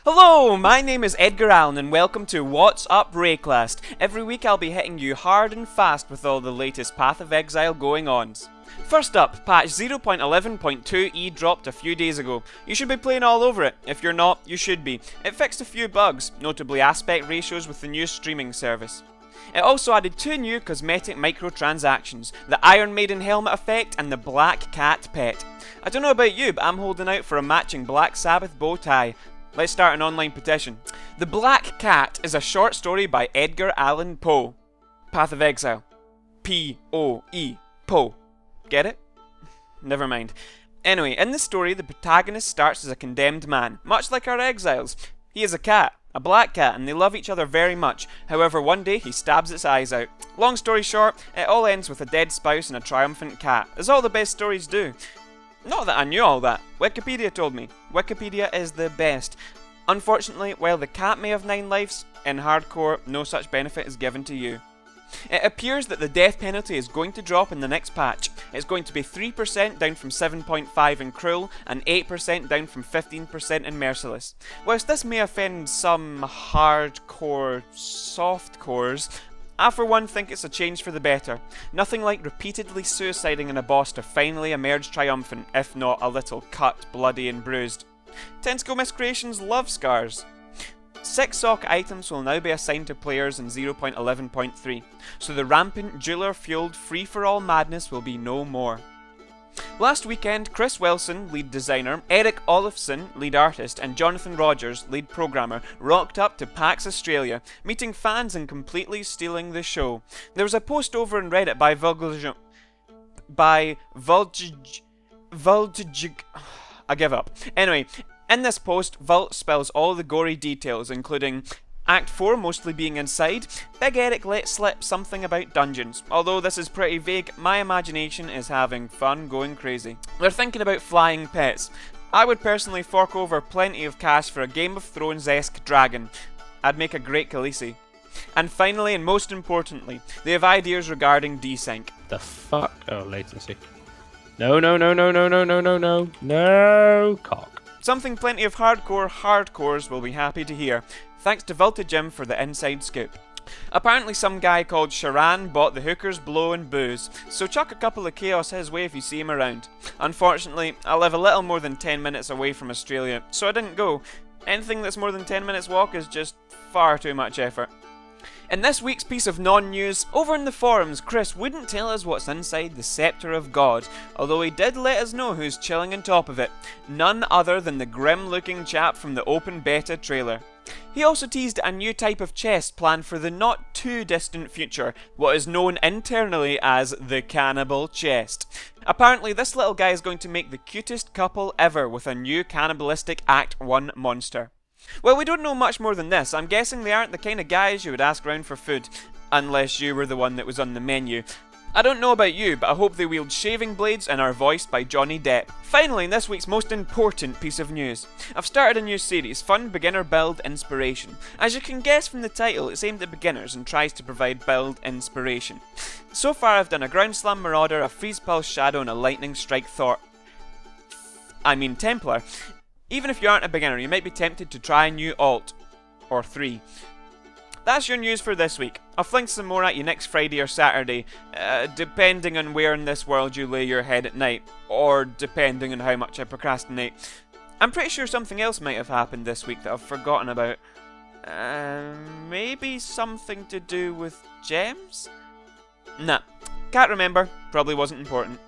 Hello, my name is Edgar Allen and welcome to What's Up Wraeclast. Every week I'll be hitting you hard and fast with all the latest Path of Exile going-ons. First up, patch 0.11.2e dropped a few days ago. You should be playing all over it. If you're not, you should be. It fixed a few bugs, notably aspect ratios with the new streaming service. It also added two new cosmetic microtransactions, the Iron Maiden helmet effect and the Black Cat pet. I don't know about you, but I'm holding out for a matching Black Sabbath bow tie. Let's start an online petition. The Black Cat is a short story by Edgar Allan Poe. Path of Exile. P-O-E. Poe. Get it? Never mind. Anyway, in the story, the protagonist starts as a condemned man, much like our exiles. He is a cat, a black cat, and they love each other very much. However, one day he stabs its eyes out. Long story short, it all ends with a dead spouse and a triumphant cat, as all the best stories do. Not that I knew all that. Wikipedia told me. Wikipedia is the best. Unfortunately, while the cat may have 9 lives, in hardcore, no such benefit is given to you. It appears that the death penalty is going to drop in the next patch. It's going to be 3% down from 7.5 in Cruel, and 8% down from 15% in Merciless. Whilst this may offend some hardcore softcores, I for one think it's a change for the better. Nothing like repeatedly suiciding in a boss to finally emerge triumphant, if not a little cut, bloody and bruised. Tentacle Miscreations love scars. 6 sock items will now be assigned to players in 0.11.3, so the rampant, jeweler-fueled free-for-all madness will be no more. Last weekend, Chris Wilson, lead designer, Eric Olofsson, lead artist, and Jonathan Rogers, lead programmer, rocked up to PAX Australia, meeting fans and completely stealing the show. There was a post over on Reddit by I give up. Anyway, in this post, Vult spells all the gory details, including Act 4 mostly being inside. Big Eric let slip something about dungeons. Although this is pretty vague, my imagination is having fun going crazy. They're thinking about flying pets. I would personally fork over plenty of cash for a Game of Thrones-esque dragon. I'd make a great Khaleesi. And finally, and most importantly, they have ideas regarding desync. The fuck? Oh, latency. No, cock. Something plenty of hardcores will be happy to hear. Thanks to Jim for the inside scoop. Apparently some guy called Sharan bought the hookers blow and booze, so chuck a couple of chaos his way if you see him around. Unfortunately, I live a little more than 10 minutes away from Australia, so I didn't go. Anything that's more than 10 minutes walk is just far too much effort. In this week's piece of non-news, over in the forums, Chris wouldn't tell us what's inside the Scepter of God, although he did let us know who's chilling on top of it. None other than the grim-looking chap from the open beta trailer. He also teased a new type of chest planned for the not too distant future, what is known internally as the Cannibal Chest. Apparently this little guy is going to make the cutest couple ever with a new cannibalistic Act 1 monster. Well, we don't know much more than this. I'm guessing they aren't the kind of guys you would ask round for food, unless you were the one that was on the menu. I don't know about you, but I hope they wield shaving blades and are voiced by Johnny Depp. Finally, in this week's most important piece of news, I've started a new series, Fun Beginner Build Inspiration. As you can guess from the title, it's aimed at beginners and tries to provide build inspiration. So far I've done a Ground Slam Marauder, a Freeze Pulse Shadow and a Lightning Strike Templar. Even if you aren't a beginner, you might be tempted to try a new alt. Or 3. That's your news for this week. I'll fling some more at you next Friday or Saturday, depending on where in this world you lay your head at night, or depending on how much I procrastinate. I'm pretty sure something else might have happened this week that I've forgotten about. Maybe something to do with gems? Nah, can't remember, probably wasn't important.